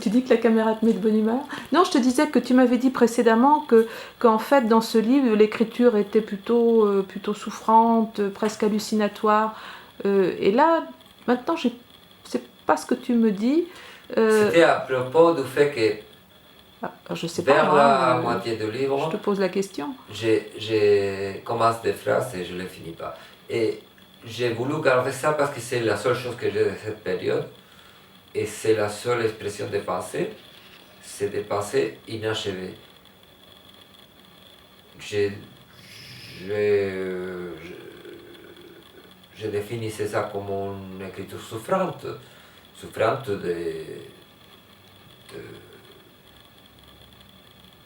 tu dis que la caméra te met de bonne humeur. Non, je te disais que tu m'avais dit précédemment qu'en fait, dans ce livre, l'écriture était plutôt souffrante, presque hallucinatoire. Et là, maintenant, c'est pas ce que tu me dis. C'était à propos du fait que Je sais vers pas, la moitié du livre, je te pose la question. je commence des phrases et je ne les finis pas. Et j'ai voulu garder ça parce que c'est la seule chose que j'ai de cette période. Et c'est la seule expression de pensée, c'est des pensées inachevées. Je définissais ça comme une écriture souffrante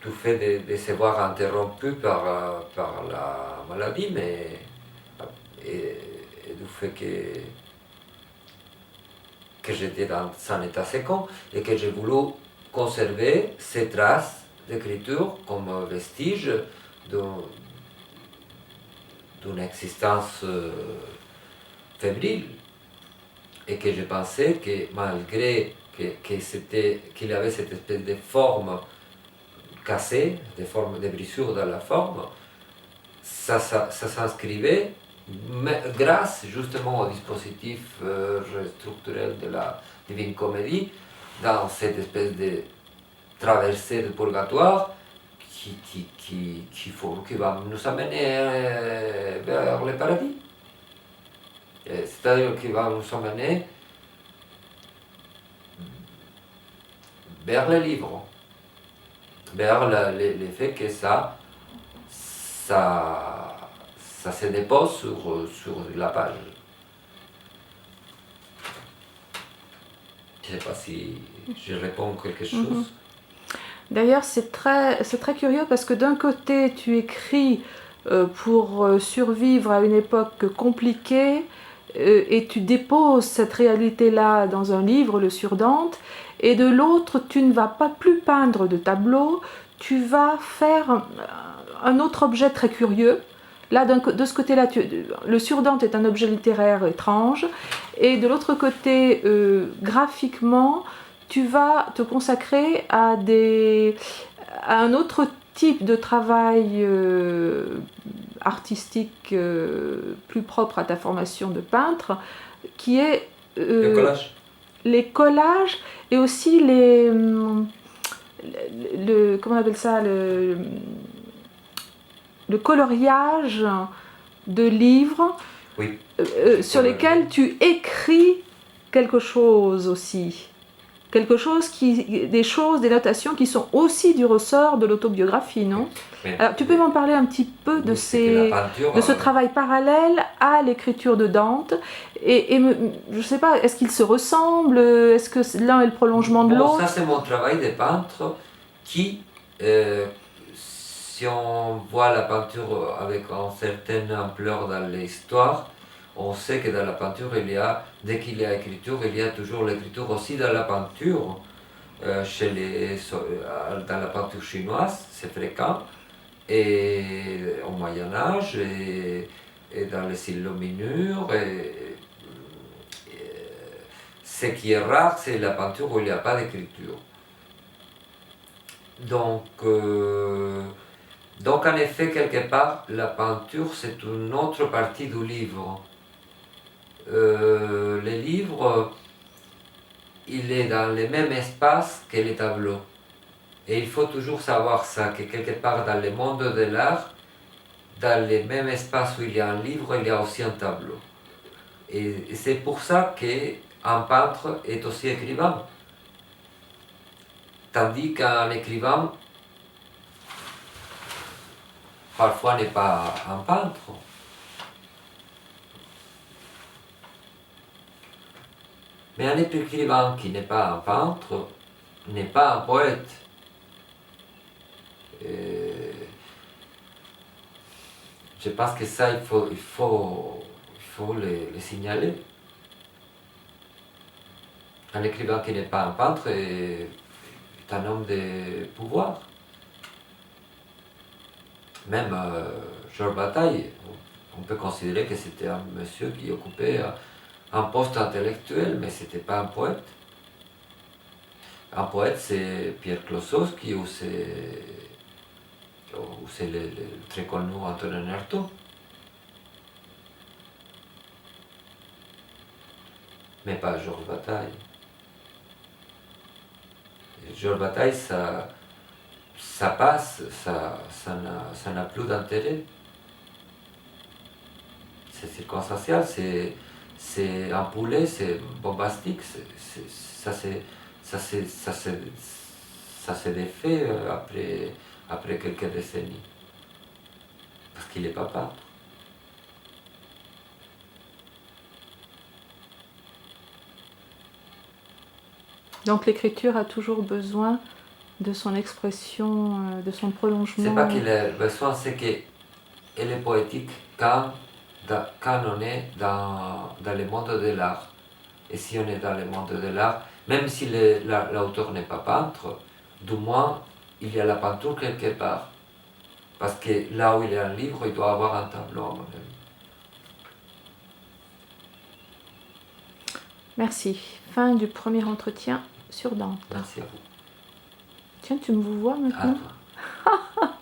du fait de se voir interrompu par la maladie, mais et du fait que j'étais dans un état second et que j'ai voulu conserver ces traces d'écriture comme vestige d'une existence fébrile. Et que je pensais que malgré qu'il y avait cette espèce de forme cassée, de forme de brisure dans la forme, ça s'inscrivait grâce justement au dispositif structurel de la Divine Comédie dans cette espèce de traversée de purgatoire qui va nous amener vers le paradis. C'est-à-dire qui va nous amener vers le livre, vers le fait que ça se dépose sur la page. Je ne sais pas si je réponds quelque chose. D'ailleurs, c'est très curieux parce que d'un côté, tu écris pour survivre à une époque compliquée et tu déposes cette réalité-là dans un livre, le Sur-Dante, et de l'autre, tu ne vas pas plus peindre de tableaux, tu vas faire un autre objet très curieux. Là, de ce côté-là, le Sur-Dante est un objet littéraire étrange, et de l'autre côté, graphiquement, tu vas te consacrer à un autre type de travail artistique plus propre à ta formation de peintre, qui est le collage. Les collages et aussi comment on appelle ça, le coloriage de livres, oui, sur lesquels tu écris quelque chose aussi. Des notations qui sont aussi du ressort de l'autobiographie, non? Alors, tu peux m'en parler un petit peu de ce travail parallèle à l'écriture de Dante, et je ne sais pas, est-ce qu'ils se ressemblent? Est-ce que l'un est le prolongement de l'autre? Ça, c'est mon travail de peintre qui, si on voit la peinture avec une certaine ampleur dans l'histoire, on sait que dans la peinture, dès qu'il y a écriture, il y a toujours l'écriture aussi dans la peinture. Dans la peinture chinoise, c'est fréquent, et au Moyen-Âge, et dans les illuminures. Ce qui est rare, c'est la peinture où il n'y a pas d'écriture. Donc, en effet, quelque part, la peinture, c'est une autre partie du livre. Le livre, il est dans le même espace que les tableaux. Et il faut toujours savoir ça, que quelque part dans le monde de l'art, dans le même espace où il y a un livre, il y a aussi un tableau. Et c'est pour ça qu'un peintre est aussi écrivain. Tandis qu'un écrivain, parfois n'est pas un peintre. Mais un écrivain qui n'est pas un peintre n'est pas un poète. Je pense que ça, il faut le signaler. Un écrivain qui n'est pas un peintre est un homme de pouvoir. Même Georges Bataille, on peut considérer que c'était un monsieur qui occupait un poste intellectuel, mais ce n'était pas un poète. Un poète, c'est Pierre Klossowski ou c'est le très connu Antonin Artaud. Mais pas Georges Bataille. Georges Bataille, ça passe, ça n'a plus d'intérêt. C'est circonstanciel, c'est un poulet, c'est bombastique, ça s'est défait après quelques décennies. Parce qu'il n'est pas peintre. Donc l'écriture a toujours besoin de son expression, de son prolongement. C'est pas qu'il a besoin, c'est qu'elle est poétique quand on est dans le monde de l'art. Et si on est dans le monde de l'art, même si l'auteur n'est pas peintre, du moins il y a la peinture quelque part. Parce que là où il y a un livre, il doit avoir un tableau, à mon avis. Merci. Fin du premier entretien sur Dante. Merci à vous. Tiens, tu me vois À maintenant? toi.